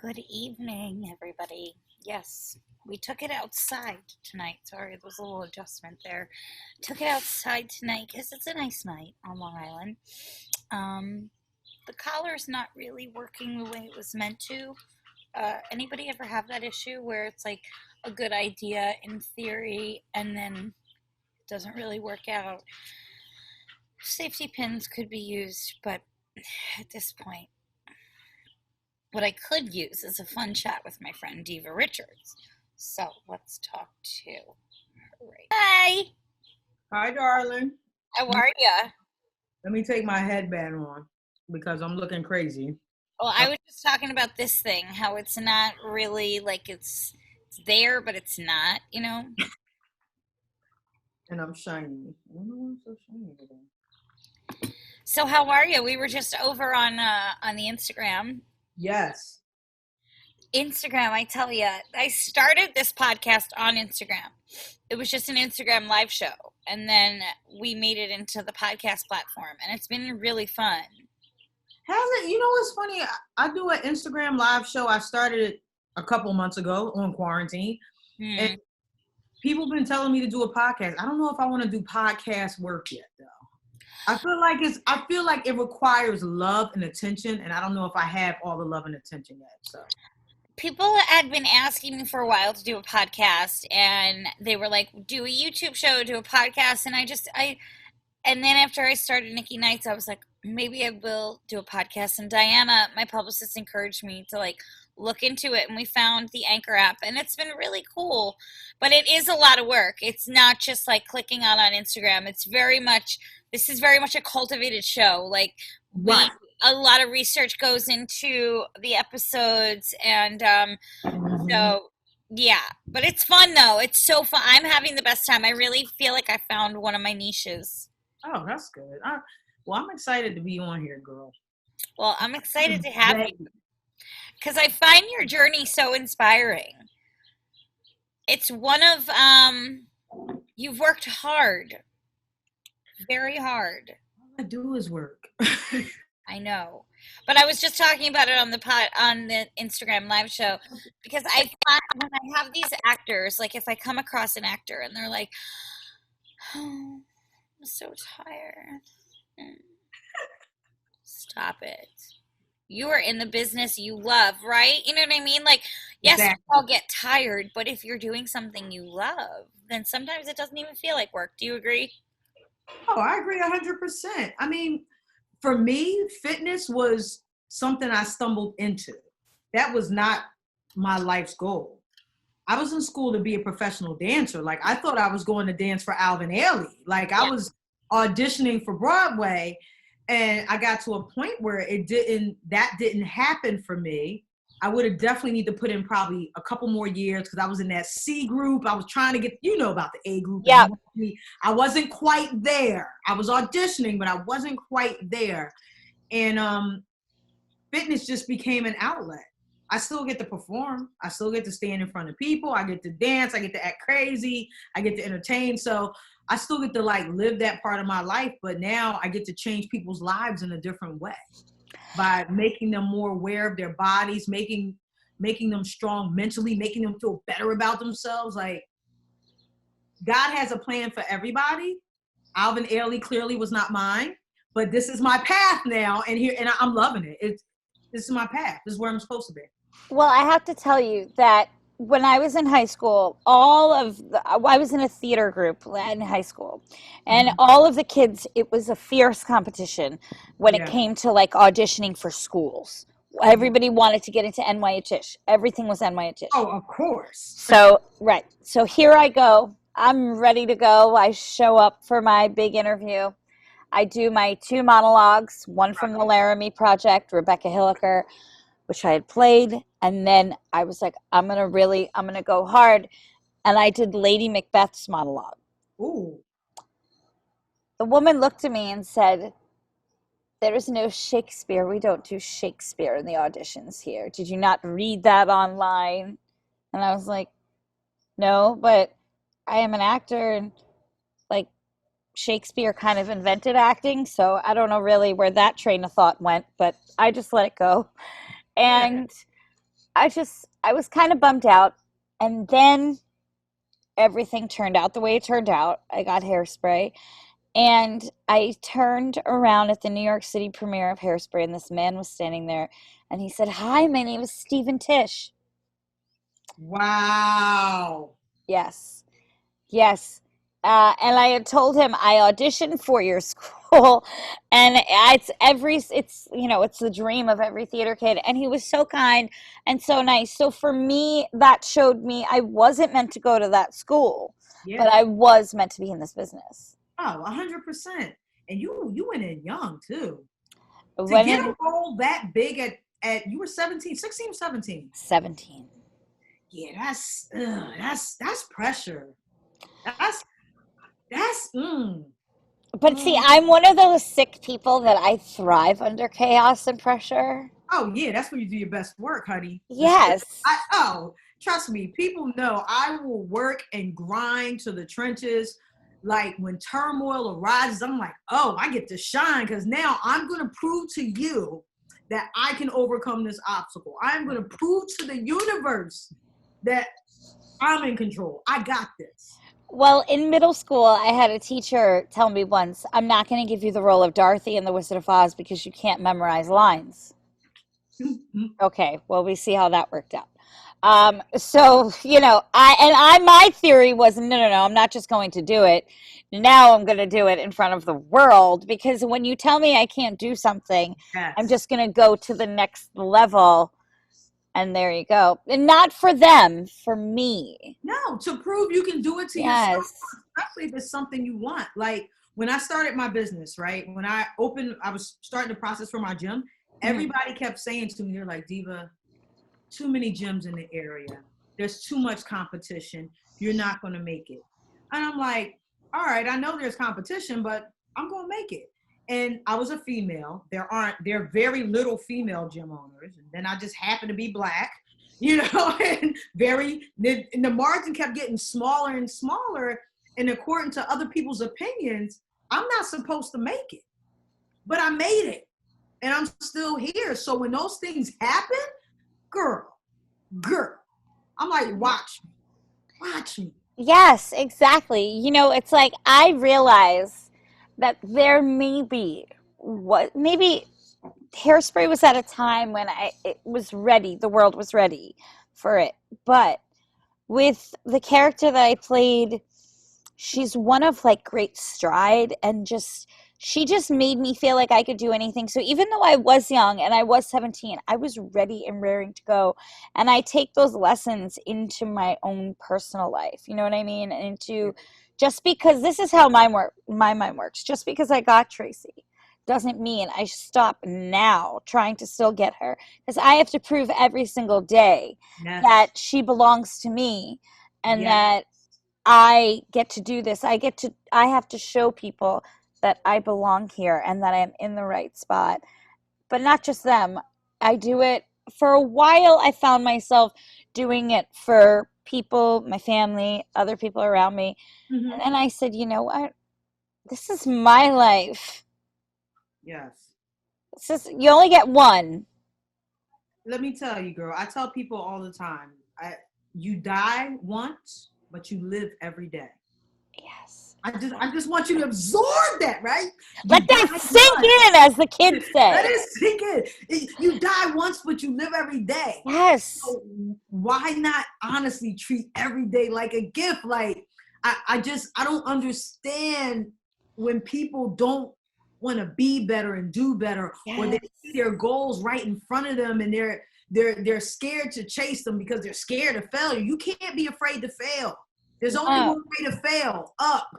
Good evening, everybody. Yes, we took it outside tonight. Sorry, there was a little adjustment there. Took it outside tonight because it's a nice night on Long Island. Um, the collar's not really working the way it was meant to. Anybody ever have that issue where it's like a good idea in theory and then it doesn't really work out? Safety pins could be used, but at this point, what I could use is a fun chat with my friend Diva Richards. So let's talk to her. Hi, Hi, darling. how are ya? Let me take my headband on because I'm looking crazy. Well, Uh, I was just talking about this thing, how it's not really like it's there, but it's not, you know? and I'm shiny. I don't know why I'm so shiny today. So how are you? We were just over on the Instagram. Yes. Instagram, I tell you, I started this podcast on Instagram. It was just an Instagram live show, and then we made it into the podcast platform, and it's been really fun. Hasn't, you know what's funny? I do an Instagram live show. I started it a couple months ago on quarantine. And Hmm. people been telling me to do a podcast. I don't know if I want to do podcast work yet though. I feel like it requires love and attention, and I don't know if I have all the love and attention yet. So People had been asking me for a while to do a podcast, and they were like, do a YouTube show, do a podcast, and and then after I started Nikki Nights, I was like, maybe I will do a podcast. And Diana, my publicist, encouraged me to like look into it, and we found the Anchor app, and it's been really cool. But it is a lot of work. It's not just like clicking on Instagram. This is very much a cultivated show. Like we right. a lot of research goes into the episodes, and Mhm. so yeah. But it's fun though. It's so fun. I'm having the best time. I really feel like I found one of my niches. Oh, that's good. Well, I'm excited to be on here, girl. Well, I'm excited to have you Ready. because I find your journey so inspiring. It's one of you've worked hard, very hard. All I do is work. I know. But I was just talking about it on the Instagram live show because I find when I have these actors, like if I come across an actor and they're like, "Oh, I'm so tired." Mm, stop it. You are in the business you love, right? You know what I mean? Like, yes, we Exactly. all get tired, but if you're doing something you love, then sometimes it doesn't even feel like work. Do you agree? Oh, I agree 100%. I mean, for me, fitness was something I stumbled into. That was not my life's goal. I was in school to be a professional dancer. Like I thought I was going to dance for Alvin Ailey. Like I Yeah. was auditioning for Broadway, and I got to a point where that didn't happen for me. I would have definitely need to put in probably a couple more years because I was in that C group. I was trying to get, about the A group and Yeah. B. I wasn't quite there. I was auditioning, but I wasn't quite there. And fitness just became an outlet. I still get to perform. I still get to stand in front of people. I get to dance. I get to act crazy. I get to entertain. So I still get to like live that part of my life. But now I get to change people's lives in a different way by making them more aware of their bodies, making them strong mentally, making them feel better about themselves. Like God has a plan for everybody. Alvin Ailey clearly was not mine, but this is my path now, and I'm loving it. This is my path. This is where I'm supposed to be. Well, I have to tell you that when I was in high school, I was in a theater group in high school, and Mhm. all of the kids, it was a fierce competition when it Yeah. came to like auditioning for schools. Mhm. Everybody wanted to get into NYH. Everything was NYH. Oh, of course. So, right. So here I go. I'm ready to go. I show up for my big interview. I do my two monologues, one from the Laramie Project, Rebecca Hilliker, which I had played. And then I was like, I'm going to go hard. And I did Lady Macbeth's monologue. Ooh. The woman looked at me and said, there is no Shakespeare. We don't do Shakespeare in the auditions here. Did you not read that online? And I was like, no, but I am an actor and like Shakespeare kind of invented acting. So I don't know really where that train of thought went, but I just let it go. Yeah. And I was kind of bummed out. And then everything turned out the way it turned out. I got Hairspray. And I turned around at the New York City premiere of Hairspray, and this man was standing there. And he said, "Hi, my name is Stephen Tish." Wow. Yes. Yes. And I had told him I auditioned for your school, and it's the dream of every theater kid. And he was so kind and so nice. So for me, that showed me I wasn't meant to go to that school, but Yeah. I was meant to be in this business. Oh, 100%. And you went in young too. To When get a in role that big at you were 17, 16, 17. 17. Yeah, that's pressure. That's that's But see, mm. I'm one of those sick people that I thrive under chaos and pressure. Oh yeah, that's when you do your best work, honey. Yes. Trust me, people know I will work and grind to the trenches. Like when turmoil arises, I'm like, oh, I get to shine because now I'm gonna prove to you that I can overcome this obstacle. I'm gonna prove to the universe that I'm in control. I got this. Well, in middle school, I had a teacher tell me once, "I'm not going to give you the role of Dorothy in The Wizard of Oz because you can't memorize lines." Okay, well, we see how that worked out. So, my theory was, no, no, no, I'm not just going to do it. Now I'm going to do it in front of the world, because when you tell me I can't do something, I'm Yes. just going to go to the next level. And there you go. And not for them, for me. No, to prove you can do it to yourself, Yes. especially if it's something you want. Like when I started my business, right? When I was starting the process for my gym. Mhm. Everybody kept saying to me, they're like, Diva, too many gyms in the area. There's too much competition. You're not going to make it. And I'm like, all right, I know there's competition, but I'm going to make it. And I was a female. There are very little female gym owners. And then I just happened to be black, and and the margin kept getting smaller and smaller. And according to other people's opinions, I'm not supposed to make it, but I made it and I'm still here. So when those things happen, girl, I'm like, watch me. Yes, exactly. It's like I realize that there may be maybe Hairspray was at a time when it was ready, the world was ready for it. But with the character that I played, she's one of like great stride, and she just made me feel like I could do anything. So even though I was young and I was 17, I was ready and raring to go. And I take those lessons into my own personal life. You know what I mean? And into just because this is how my mind works. Just because I got Tracy doesn't mean I stop now trying to still get her, because I have to prove every single day Yes. that she belongs to me, and Yes. that I get to do this. I have to show people that I belong here and that I'm in the right spot. But not just them. I do it for a while. I found myself doing it for people, my family, other people around me. And Mm-hmm. then I said, you know what? This is my life. Yes. You only get one. Let me tell you, girl, I tell people all the time, you die once, but you live every day. Yes. I just want you to absorb that, right? You Let that die sink once. in, as the kids Let say. it sink in. You die once, but you live every day. Yes. So why not honestly treat every day like a gift? Like I don't understand when people don't want to be better and do better, or they Yes. see their goals right in front of them and they're scared to chase them because they're scared of failure. You can't be afraid to fail. There's only No. one way to fail, up.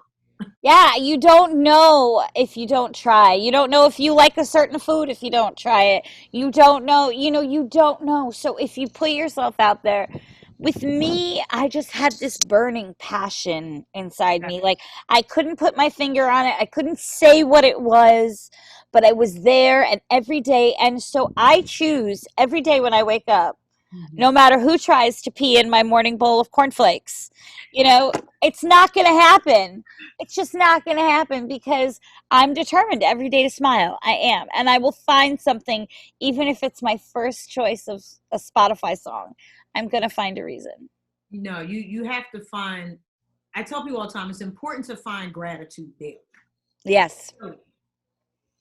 Yeah, you don't know if you don't try. You don't know if you like a certain food if you don't try it. You don't know, you don't know. So if you put yourself out there, with me, I just had this burning passion inside me. Like I couldn't put my finger on it. I couldn't say what it was, but I was there and every day. And so I choose every day when I wake up, Mhm. no matter who tries to pee in my morning bowl of cornflakes. You know, it's not going to happen. It's just not going to happen because I'm determined every day to smile. I am. And I will find something, even if it's my first choice of a Spotify song. I'm going to find a reason. No, you have to find. I tell people all the time, it's important to find gratitude daily. Yes.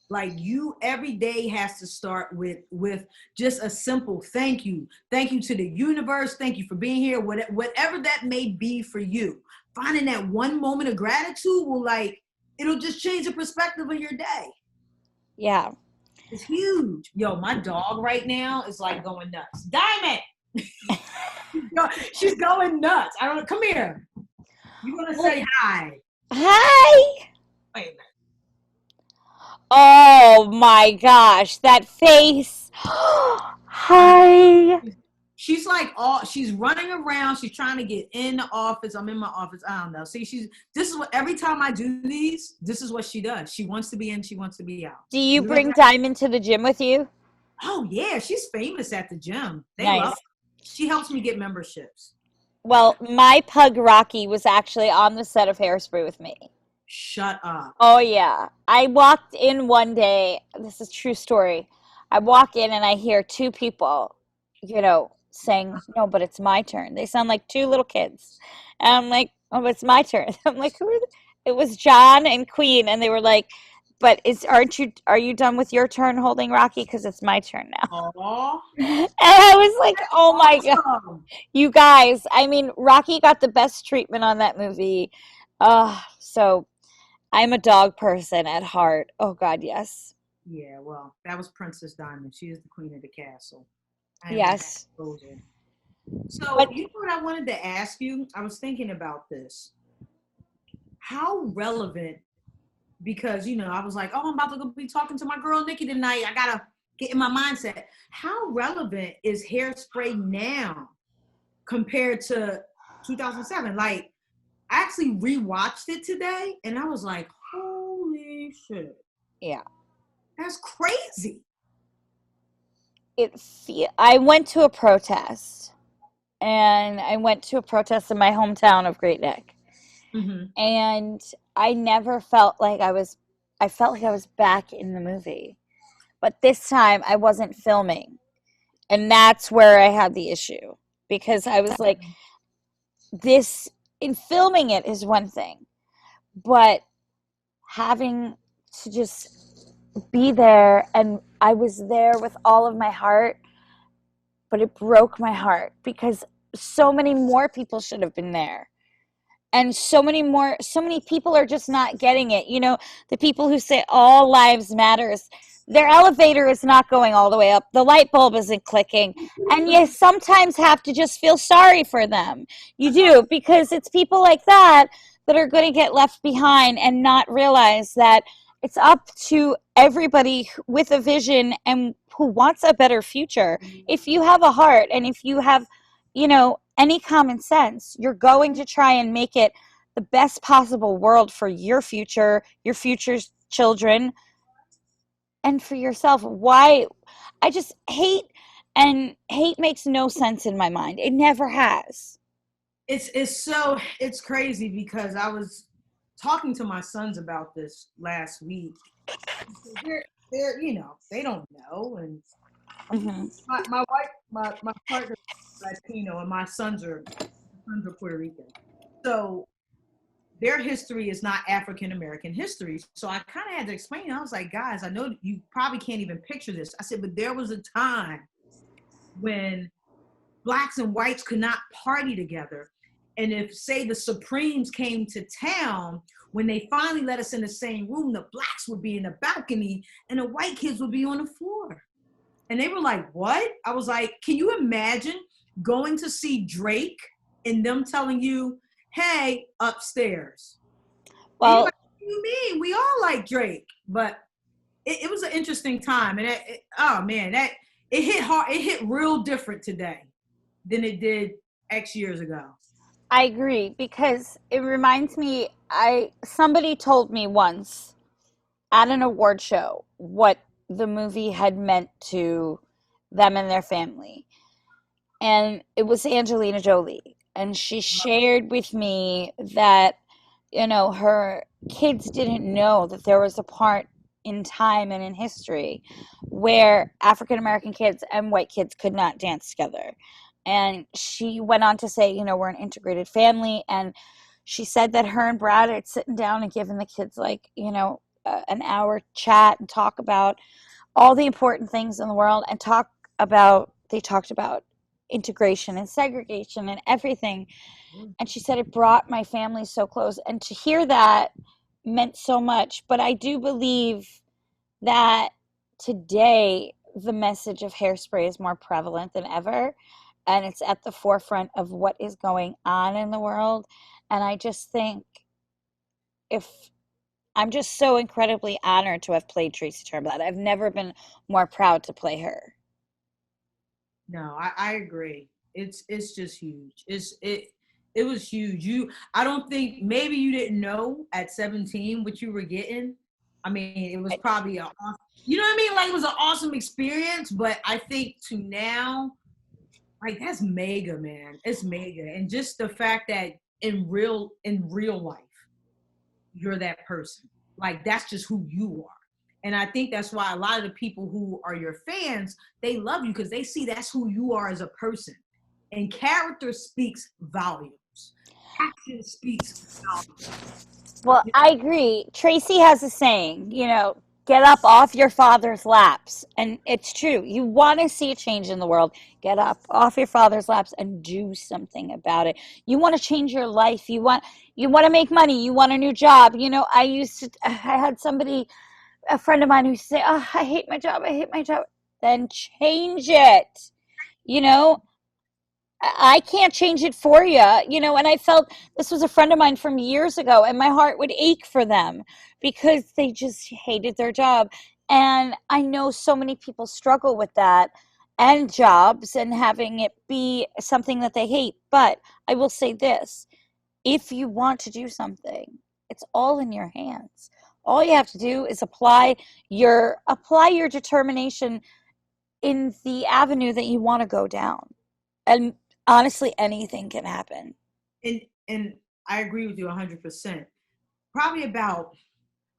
Like you, every day has to start with just a simple thank you to the universe, thank you for being here, whatever that may be for you. Finding that one moment of gratitude will it'll just change the perspective of your day. Yeah. It's huge. Yo, my dog right now is like going nuts. Diamond, she's going nuts. I don't. Come here. You want to say hi? Hi. Wait a minute. Oh my gosh, that face. Hi. She's she's running around. She's trying to get in the office. I'm in my office. I don't know. See, this is what every time I do these, this is what she does. She wants to be in. She wants to be out. Do you bring Diamond to the gym with you? Oh yeah, she's famous at the gym. They love Nice. her. She helps me get memberships. Well, my pug Rocky was actually on the set of Hairspray with me. Shut up. Oh yeah. I walked in one day, this is a true story. I walk in and I hear two people, saying, "No, but it's my turn." They sound like two little kids. And I'm like, "Oh, but it's my turn." I'm like, "Who are It was John and Queen, and they were like, "But are you done with your turn holding Rocky? Because it's my turn now." Aw, And I was like, "Oh my God." awesome. You guys, I mean, Rocky got the best treatment on that movie. So I'm a dog person at heart. Oh God, yes. Yeah, well, that was Princess Diamond. She is the queen of the castle. I am the Yes. soldier. So, But you know what I wanted to ask you? I was thinking about this. How relevant, because, I was like, oh, I'm about to go be talking to my girl Nikki tonight. I got to get in my mindset. How relevant is Hairspray now compared to 2007? Like, I actually rewatched it today and I was like, holy shit. yeah, That's crazy. I went to a protest, and I went to a protest in my hometown of Great Neck, Mm-hmm. and I never felt like I felt like I was back in the movie. But this time I wasn't filming, and that's where I had the issue, because I was like, this in filming it is one thing, but having to just be there, and I was there with all of my heart, but it broke my heart because so many more people should have been there. And so many people are just not getting it. The people who say all lives matters, their elevator is not going all the way up. The light bulb isn't clicking. And you sometimes have to just feel sorry for them. You do, because it's people like that that are going to get left behind and not realize that it's up to everybody with a vision and who wants a better future. If you have a heart, and if you have, any common sense, you're going to try and make it the best possible world for your future's children, and for yourself. Why? I just hate, and hate makes no sense in my mind. It never has. It's crazy because I was talking to my sons about this last week. They're they don't know, and Hmm. my wife, my partner is Latino, and my sons are Puerto Rican. So their history is not African American history. So I kind of had to explain. I was like, guys, I know you probably can't even picture this. I said, but there was a time when blacks and whites could not party together. And if, say, the Supremes came to town, when they finally let us in the same room, the blacks would be in the balcony and the white kids would be on the floor. And they were like, what? I was like, can you imagine going to see Drake and them telling you, hey, upstairs? And you're like, Well, what do you mean? We all like Drake. But it was an interesting time. And oh, man, it hit hard. It hit real different today than it did X years ago. I agree, because it reminds me, somebody told me once at an award show what the movie had meant to them and their family. and it was Angelina Jolie. And she shared with me that, her kids didn't know that there was a part in time and in history where African American kids and white kids could not dance together. And she went on to say, we're an integrated family. And she said that her and Brad are sitting down and giving the kids, like, an hour chat and talk about all the important things in the world, and they talked about integration and segregation and everything. And she said it brought my family so close, and to hear that meant so much. But I do believe that today the message of Hairspray is more prevalent than ever, and it's at the forefront of what is going on in the world. And I just think, if I'm just so incredibly honored to have played Tracy Turnblad. I've never been more proud to play her. No, I agree. It's just huge. It was huge. I don't think, maybe you didn't know at 17 what you were getting. I mean, it was probably you know what I mean? Like, it was an awesome experience, but I think to now, like, that's mega, man. It's mega. And just the fact that in real life, you're that person. Like, that's just who you are. And I think that's why a lot of the people who are your fans, they love you because they see that's who you are as a person. And character speaks volumes. Action speaks volumes. Well, I agree. Tracy has a saying, get up off your father's laps. And it's true. You want to see a change in the world, get up off your father's laps and do something about it. You want to change your life. You want to make money. You want a new job. I had a friend of mine who say, "Oh, I hate my job. I hate my job." Then change it. You know, I can't change it for you. And I felt, this was a friend of mine from years ago, and my heart would ache for them because they just hated their job. And I know so many people struggle with that, and jobs, and having it be something that they hate. But I will say this: if you want to do something, it's all in your hands. All you have to do is apply your determination in the avenue that you want to go down. And honestly, anything can happen. And I agree with you 100%. Probably I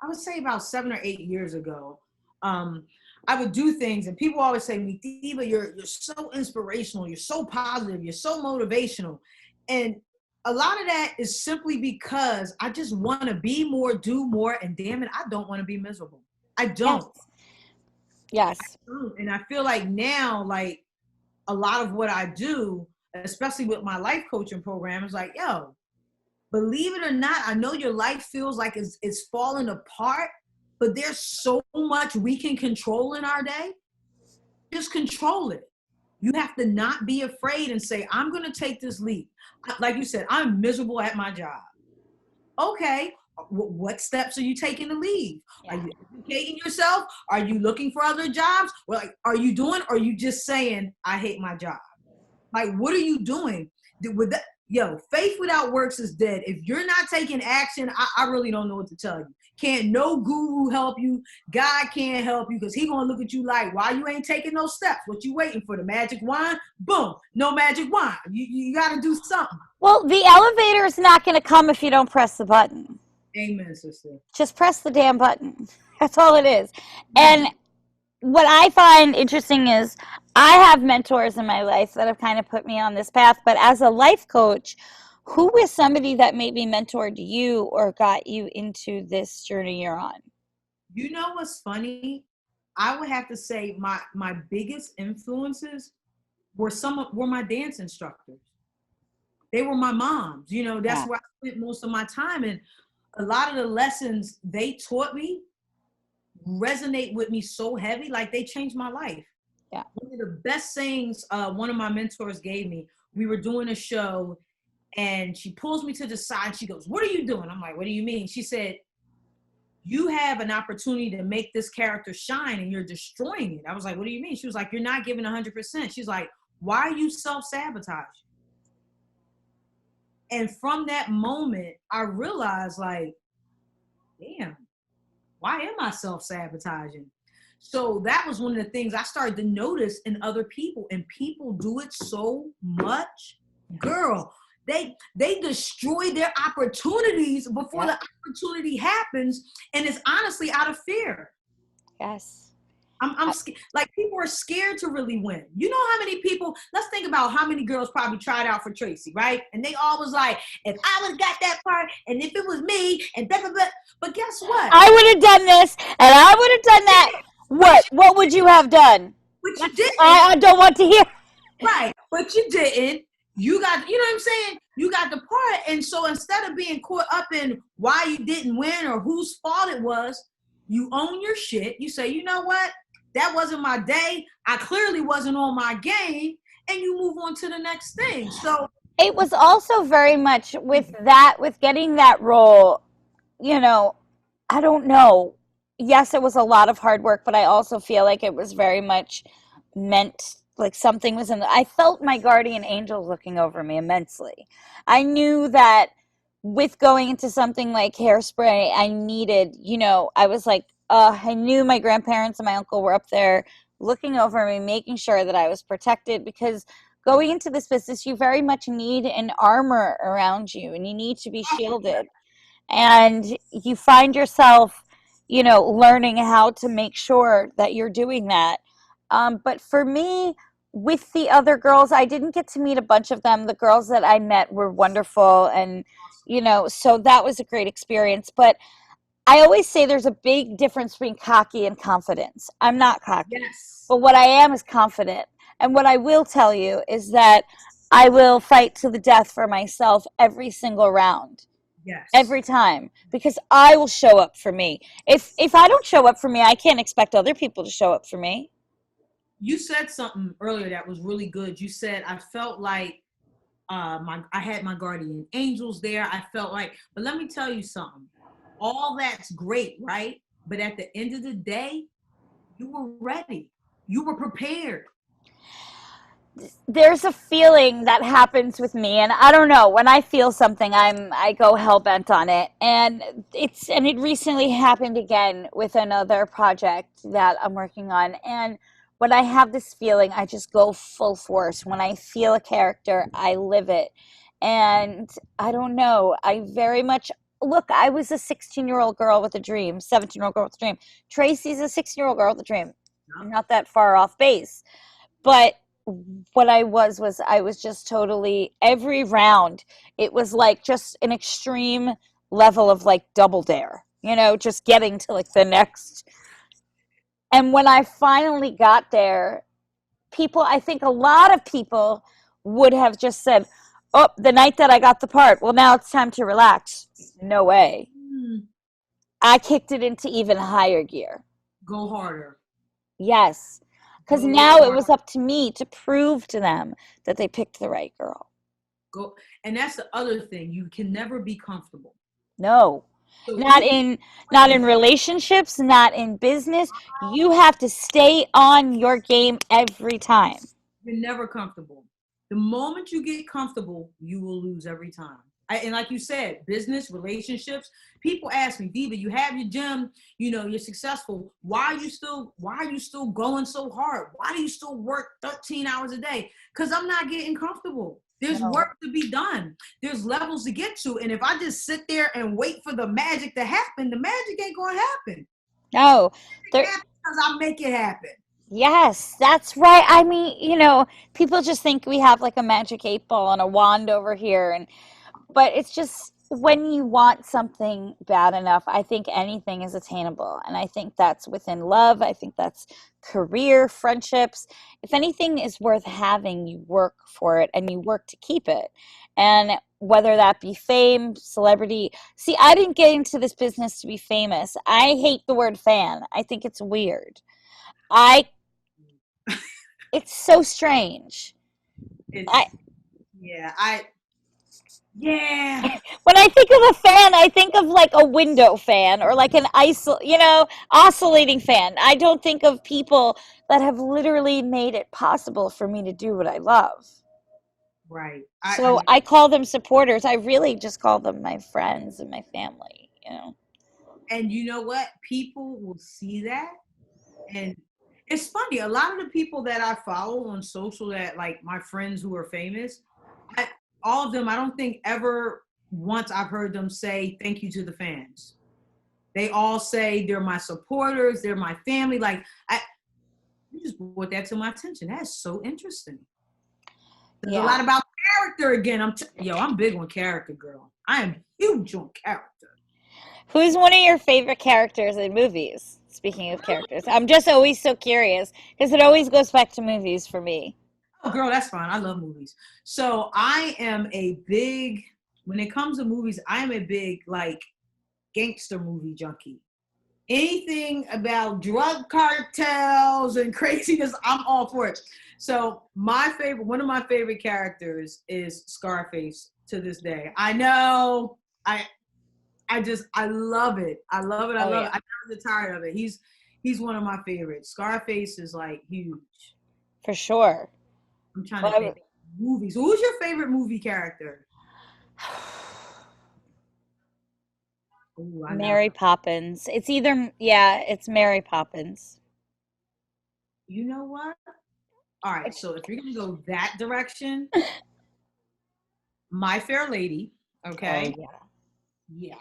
would say about 7 or 8 years ago, I would do things, and people always say to me, Diva, you're so inspirational, you're so positive, you're so motivational. And a lot of that is simply because I just want to be more, do more, and damn it, I don't want to be miserable. I don't. Yes. And I feel like now, like, a lot of what I do, especially with my life coaching program, is like, yo, believe it or not, I know your life feels like it's falling apart, but there's so much we can control in our day. Just control it. You have to not be afraid and say, I'm going to take this leap. Like you said, I'm miserable at my job. Okay, what steps are you taking to leave? Yeah. Are you educating yourself? Are you looking for other jobs? Or like, are you just saying, I hate my job? Like, what are you doing? With that, faith without works is dead. If you're not taking action, I really don't know what to tell you. Can't no guru help you. God can't help you because he gonna look at you like, why you ain't taking those steps? What you waiting for? The magic wand? Boom, no magic wand. You gotta do something. Well, the elevator is not gonna come if you don't press the button. Amen, sister. Just press the damn button. That's all it is. And what I find interesting is I have mentors in my life that have kind of put me on this path, but as a life coach, who is somebody that maybe mentored you or got you into this journey you're on? You know what's funny? I would have to say my biggest influences were my dance instructors. They were my moms. That's where I spent most of my time. And a lot of the lessons they taught me resonate with me so heavy, like they changed my life. Yeah. One of the best sayings one of my mentors gave me, we were doing a show and she pulls me to the side. She goes, "What are you doing?" I'm like, "What do you mean?" She said, "You have an opportunity to make this character shine and you're destroying it." I was like, "What do you mean?" She was like, "You're not giving 100%. She's like, "Why are you self-sabotaging?" And from that moment, I realized, like, damn, why am I self-sabotaging? So that was one of the things I started to notice in other people, and people do it so much. Girl, they destroy their opportunities before Yep. the opportunity happens, and it's honestly out of fear. Yes. I'm scared. Like, people are scared to really win. You know how many people? Let's think about how many girls probably tried out for Tracy, right? And they all was like, "If I would have got that part, and if it was me, and blah blah blah." But guess what? I would have done this, and I would have done that. But What? What would you have done? but you didn't. I don't want to hear. Right. But you didn't. You got, you know what I'm saying? You got the part. And so instead of being caught up in why you didn't win or whose fault it was, you own your shit. You say, you know what? That wasn't my day. I clearly wasn't on my game. And you move on to the next thing. So It was also very much with that, with getting that role, you know, I don't know. Yes, it was a lot of hard work, but I also feel like it was very much meant, like something was in the, I felt my guardian angels looking over me immensely. I knew that with going into something like Hairspray, I needed, I was like, I knew my grandparents and my uncle were up there looking over me, making sure that I was protected, because going into this business, you very much need an armor around you and you need to be shielded. And you find yourself, learning how to make sure that you're doing that. But for me, with the other girls, I didn't get to meet a bunch of them. The girls that I met were wonderful. And, so that was a great experience. But I always say there's a big difference between cocky and confidence. I'm not cocky, yes, but what I am is confident. And what I will tell you is that I will fight to the death for myself every single round, yes. every time, because I will show up for me. If I don't show up for me, I can't expect other people to show up for me. You said something earlier that was really good. You said, I felt like I had my guardian angels there. I felt like, but let me tell you something. All that's great, right? But at the end of the day, you were ready. You were prepared. There's a feeling that happens with me, and I don't know, when I feel something, I go hell bent on it. And it recently happened again with another project that I'm working on. And when I have this feeling, I just go full force. When I feel a character, I live it. And I don't know, I very much look, I was a 16-year-old girl with a dream, 17-year-old girl with a dream. Tracy's a 16-year-old girl with a dream. I'm not that far off base. But what I was just totally, every round, it was like just an extreme level of like double dare, just getting to like the next. And when I finally got there, I think a lot of people would have just said, "Oh, the night that I got the part, well, now it's time to relax." No way. Mm, I kicked it into even higher gear. go harder. Yes. Because Go now it harder. was up to me to prove to them that they picked the right girl. Go. And that's the other thing. You can never be comfortable. No. So Not you in not in relationships, not in business. You have to stay on your game every time. you're never comfortable. The moment you get comfortable, you will lose every time. And like you said, business, relationships. People ask me, Diva, you have your gym, you're successful. Why are you still going so hard? Why do you still work 13 hours a day? Because I'm not getting comfortable. There's No. work to be done. There's levels to get to. And if I just sit there and wait for the magic to happen, the magic ain't gonna happen. No. It There happens because I make it happen. Yes, that's right. I mean, people just think we have like a magic 8 ball and a wand over here, and but it's just when you want something bad enough, I think anything is attainable. And I think that's within love. I think that's career, friendships. If anything is worth having, you work for it and you work to keep it. And whether that be fame, celebrity. See, I didn't get into this business to be famous. I hate the word fan. I think it's weird. I It's so strange. I It's yeah, yeah. When I think of a fan, I think of like a window fan or like an oscillating fan. I don't think of people that have literally made it possible for me to do what I love. Right. So I call them supporters. I really just call them my friends and my family. And you know what? People will see that And it's funny, a lot of the people that I follow on social, that like my friends who are famous, I, all of them, I don't think ever once I've heard them say thank you to the fans. They all say they're my supporters, they're my family. Like, you just brought that to my attention. That's so interesting. There's a lot about character again. I'm big on character, girl. I am huge on character. Who's one of your favorite characters in movies? Speaking of characters, I'm just always so curious because it always goes back to movies for me. Oh, girl, that's fine. I love movies. So I am a big, when it comes to movies, I am a big, like, gangster movie junkie. Anything about drug cartels and craziness, I'm all for it. So one of my favorite characters is Scarface to this day. I know, I love it. I love it. I love it. I never get tired of it. He's one of my favorites. Scarface is like huge. For sure. I'm trying to think movies. Who's your favorite movie character? Ooh, Mary Poppins. It's it's Mary Poppins. You know what? All right, so if you're gonna go that direction, My Fair Lady, okay? Oh, yeah.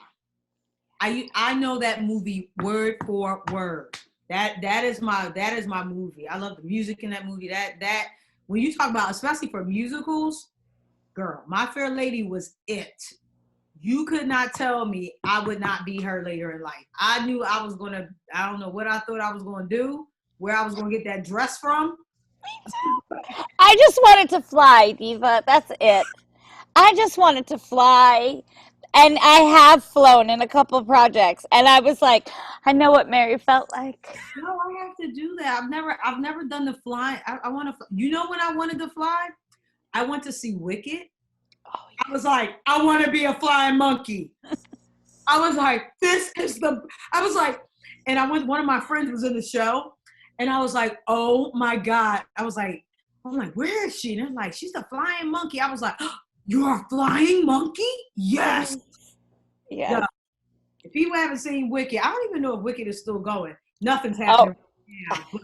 I know that movie word for word. That is my movie. I love the music in that movie. That when you talk about, especially for musicals, girl, My Fair Lady was it. You could not tell me I would not be her later in life. I knew I was gonna, I don't know what I thought I was gonna do, where I was gonna get that dress from. I just wanted to fly, Diva. That's it. I just wanted to fly. And I have flown in a couple of projects. And I was like, I know what Mary felt like. No, I have to do that. I've never done the fly. I want to, you know when I wanted to fly? I went to see Wicked. Oh, yeah. I was like, I want to be a flying monkey. I was like, and one of my friends was in the show, and I was like, oh my God. I'm like, where is she? And they're like, she's a flying monkey. I was like, oh, you're a flying monkey? Yes. Yeah. If people haven't seen Wicked, I don't even know if Wicked is still going. Nothing's happening right now,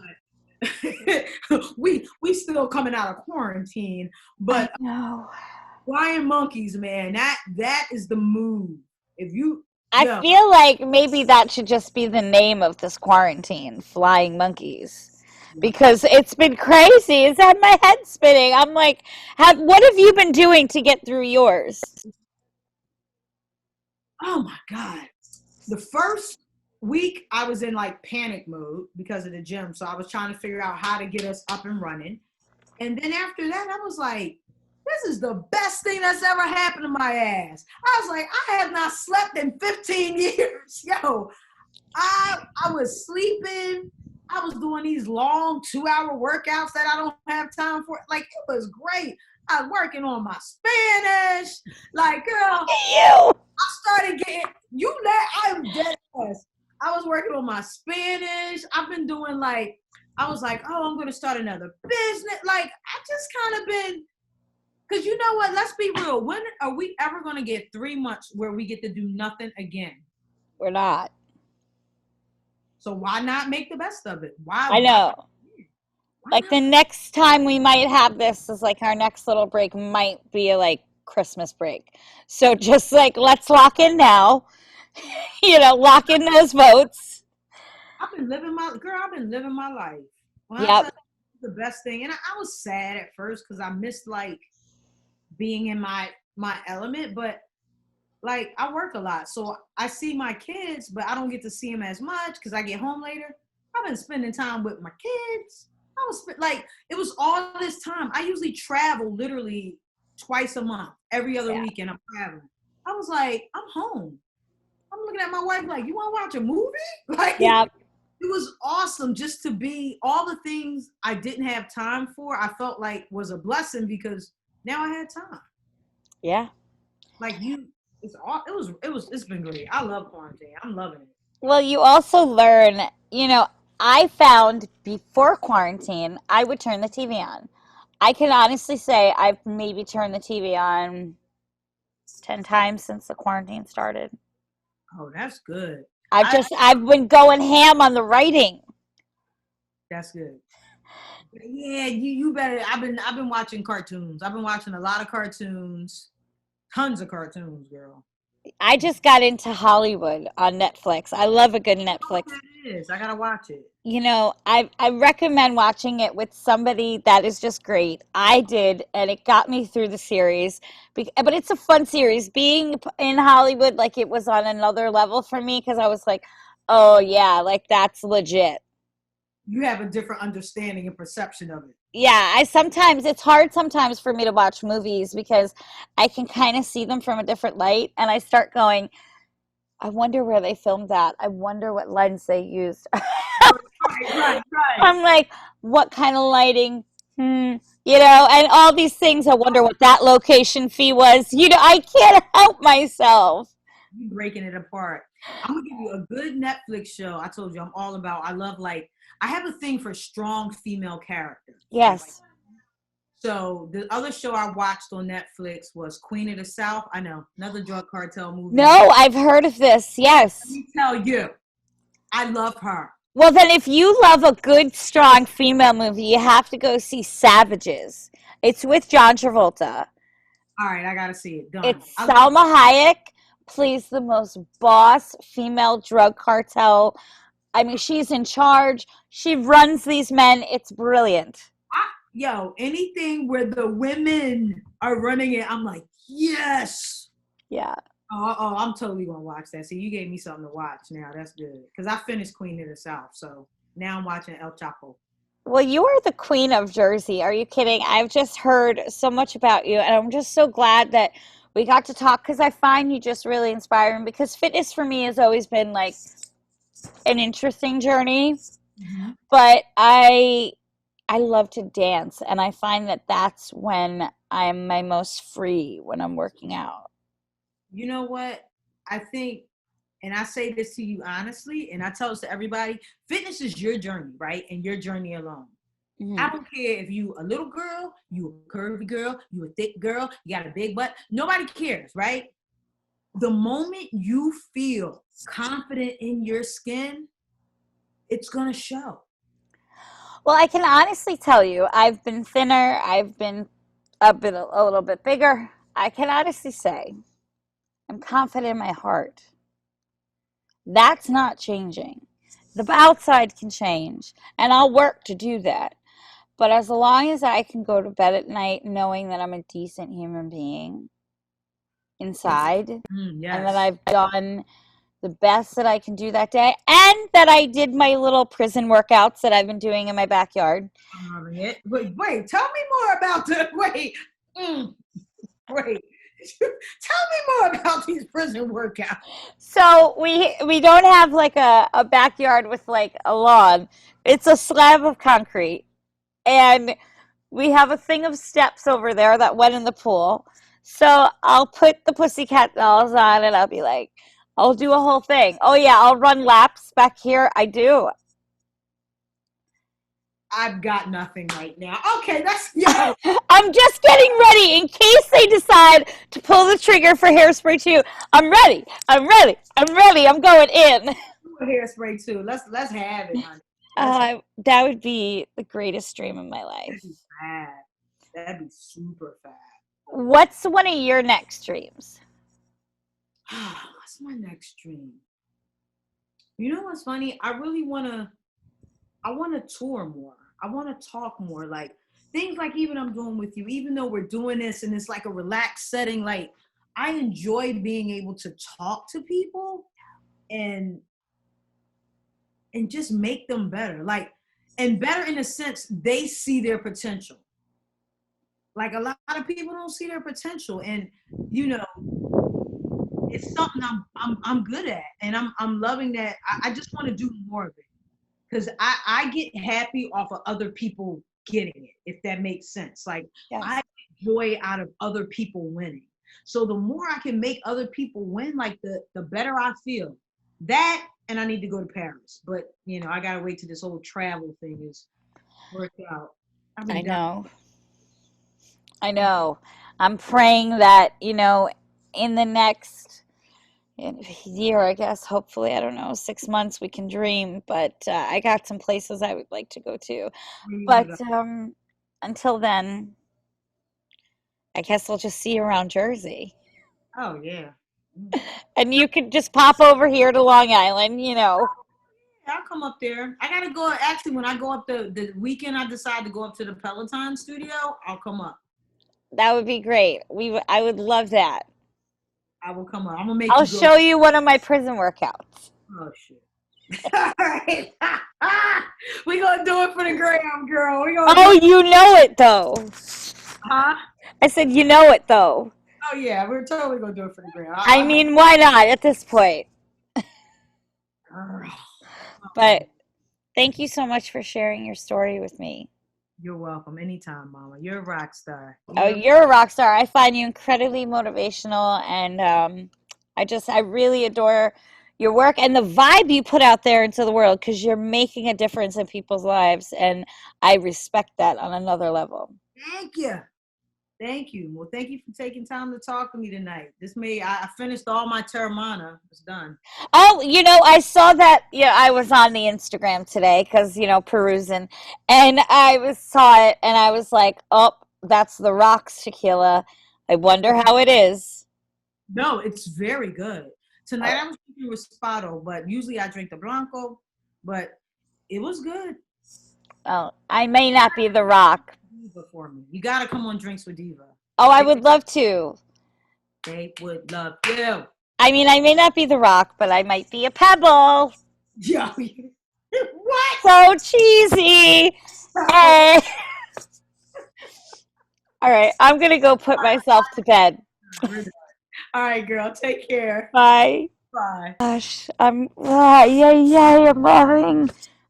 but we still coming out of quarantine. But flying monkeys, man, that is the move. I feel like maybe that should just be the name of this quarantine, flying monkeys. Because it's been crazy. It's had my head spinning. I'm like, what have you been doing to get through yours? Oh my God. The first week I was in like panic mode because of the gym. So I was trying to figure out how to get us up and running. And then after that, I was like, this is the best thing that's ever happened to my ass. I was like, I have not slept in 15 years. Yo, I was sleeping. I was doing these long 2-hour workouts that I don't have time for. Like, it was great. I was working on my Spanish. Like, girl, I started getting, I'm dead ass. I was working on my Spanish. I've been doing I was like, oh, I'm going to start another business. Like, I just kind of been, because you know what? Let's be real. When are we ever going to get 3 months where we get to do nothing again? We're not. So why not make the best of it? I know. The next time we might have this is like our next little break might be like Christmas break. So just like, let's lock in now. Lock in those votes. I've been living my life. The best thing. And I was sad at first because I missed being in my element, but I work a lot. So I see my kids, but I don't get to see them as much because I get home later. I've been spending time with my kids. It was all this time. I usually travel literally twice a month. Every other weekend I'm traveling. I was like, I'm home. I'm looking at my wife like, you want to watch a movie? It was awesome just to be all the things I didn't have time for. I felt like was a blessing because now I had time. Yeah. It's been great. I love quarantine. I'm loving it. Well, you also learn, I found before quarantine, I would turn the TV on. I can honestly say I've maybe turned the TV on 10 times since the quarantine started. Oh, that's good. I've been going ham on the writing. That's good. Yeah, you better. I've been watching cartoons. I've been watching a lot of cartoons, tons of cartoons, girl. I just got into Hollywood on Netflix. I love a good I don't know Netflix. what that is. I gotta watch it. I recommend watching it with somebody that is just great. I did, and it got me through the series. But it's a fun series. Being in Hollywood, like it was on another level for me because I was like, oh yeah, like that's legit. You have a different understanding and perception of it. Yeah, it's hard sometimes for me to watch movies because I can kind of see them from a different light, and I start going, I wonder where they filmed that. I wonder what lens they used. Right, right, right. I'm like, what kind of lighting? Hmm. And all these things. I wonder what that location fee was. I can't help myself. You breaking it apart. I'm gonna give you a good Netflix show. I told you I'm all about. I love I have a thing for strong female characters. Like, Yes. so the other show I watched on Netflix was Queen of the South. I know, another drug cartel movie. No, I've heard of this. Let Yes. me tell you, I love her. Well, then, if you love a good, strong female movie, you have to go see Savages. It's with John Travolta. All right, I gotta see it. Done. It's Salma Hayek plays the most boss female drug cartel. I mean, she's in charge. She runs these men. It's brilliant. Yo, anything where the women are running it, I'm like, yes. Yeah. Oh, I'm totally gonna watch that. See, you gave me something to watch now. That's good because I finished Queen of the South, so now I'm watching El Chapo. Well, you are the queen of Jersey. Are you kidding? I've just heard so much about you, and I'm just so glad that we got to talk because I find you just really inspiring. Because fitness for me has always been like an interesting journey, Mhm. but I love to dance, and I find that that's when I'm my most free when I'm working out. You know what? I think, and I say this to you honestly, and I tell this to everybody: fitness is your journey, right? And your journey alone. I Mhm. don't care if you a little girl, you a curvy girl, you a thick girl, you got a big butt. Nobody cares, right? The moment you feel confident in your skin, it's gonna show. Well, I can honestly tell you, I've been thinner, I've been a little bit bigger. I can honestly say I'm confident in my heart. That's not changing. The outside can change, and I'll work to do that. But as long as I can go to bed at night knowing that I'm a decent human being inside and that Yes. I've done the best that I can do that day and that I did my little prison workouts that I've been doing in my backyard. I'm loving it. Wait, tell me more about the mm, wait. Tell me more about these prison workouts. So we don't have like a backyard with like a lawn. It's a slab of concrete. And we have a thing of steps over there that went in the pool. So I'll put the pussycat dolls on and I'll be like, I'll do a whole thing. Oh yeah, I'll run laps back here. I do. I've got nothing right now. Okay, that's yo. I'm just getting ready in case they decide to pull the trigger for Hairspray 2. I'm ready. I'm ready. I'm ready. I'm going in. Hairspray too. Let's have it, honey. Let's That would be the greatest dream of my that'd life. be fab. That'd be super fab. What's one of your next dreams? What's my next dream? You know what's funny? I wanna tour more. I wanna talk more. Like things like even I'm doing with you, even though we're doing this and it's like a relaxed setting, like I enjoy being able to talk to people and just make them better. Like and better in a sense they see their potential. Like a lot of people don't see their potential. And you know, it's something I'm good at. And I'm loving that. I just want to do more of it. Because I get happy off of other people getting it, if that makes sense. Like I Yes. get joy out of other people winning. So the more I can make other people win, like the better I feel. That and I need to go to Paris. But I gotta wait till this whole travel thing is worked out. I've I been down. know. I know. I'm praying that, in the next, in a year, I guess. Hopefully, I don't know, 6 months we can dream. But I got some places I would like to go to. Where you want to But go? until then, I guess I'll just see you around Jersey. Oh yeah. And you could just pop over here to Long Island, you know. Yeah, I'll come up there. I gotta go. Actually, when I go up the weekend, I decide to go up to the Peloton studio. I'll come up. That would be great. I would love that. I will come up. I'm gonna make I'll you go. show you one of my prison workouts. Oh shit. All right. We gonna do it for the gram, girl. We gonna Oh, do. you know it though. Huh? I said you know it though. Oh yeah, we're totally gonna do it for the gram. I mean, why not at this point? Girl. But thank you so much for sharing your story with me. You're welcome. Anytime, Mama. You're a rock star. Oh, You're you're a rock star. I find you incredibly motivational, and I really adore your work and the vibe you put out there into the world because you're making a difference in people's lives, and I respect that on another level. Thank you. Thank you. Well, thank you for taking time to talk to me tonight. I finished all my Terramana. It's done. Oh, I saw that. Yeah, I was on the Instagram today because perusing, and saw it, and I was like, "Oh, that's the Rocks tequila. I wonder how it is." No, it's very good. Tonight Oh, I was drinking Respado, but usually I drink the Blanco, but it was good. oh, I may not be the Rock. Diva for me. You gotta come on Drinks with Diva. Oh, I would love to. They would love you. I mean, I may not be the Rock, but I might be a Pebble. Yo, what? So cheesy. Hey. All right, I'm gonna go put myself to bed. All right, girl. Take care. Bye. Bye. Gosh, I'm laughing.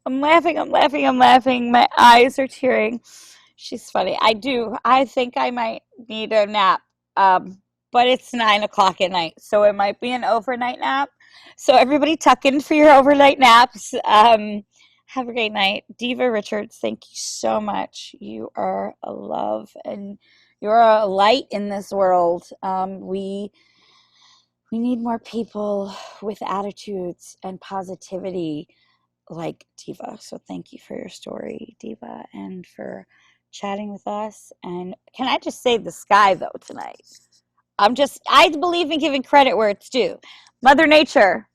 I'm laughing. My eyes are tearing. She's funny. I think I might need a nap. But it's 9 o'clock at night, so it might be an overnight nap. So everybody tuck in for your overnight naps. Have a great night. Diva Richards, thank you so much. You are a love and you're a light in this world. We need more people with attitudes and positivity like Diva. So thank you for your story, Diva, and for chatting with us. And can I just say the sky though tonight? I believe in giving credit where it's due. Mother Nature,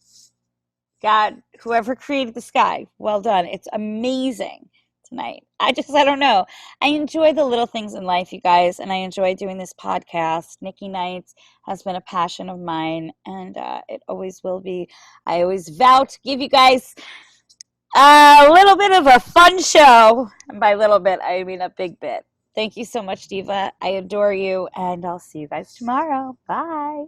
God, whoever created the sky, well done. It's amazing tonight. I don't know. I enjoy the little things in life, you guys, and I enjoy doing this podcast. Nikki Nights has been a passion of mine, and it always will be. I always vow to give you guys a little bit of a fun show. And by little bit, I mean a big bit. Thank you so much, Diva. I adore you, and I'll see you guys tomorrow. Bye.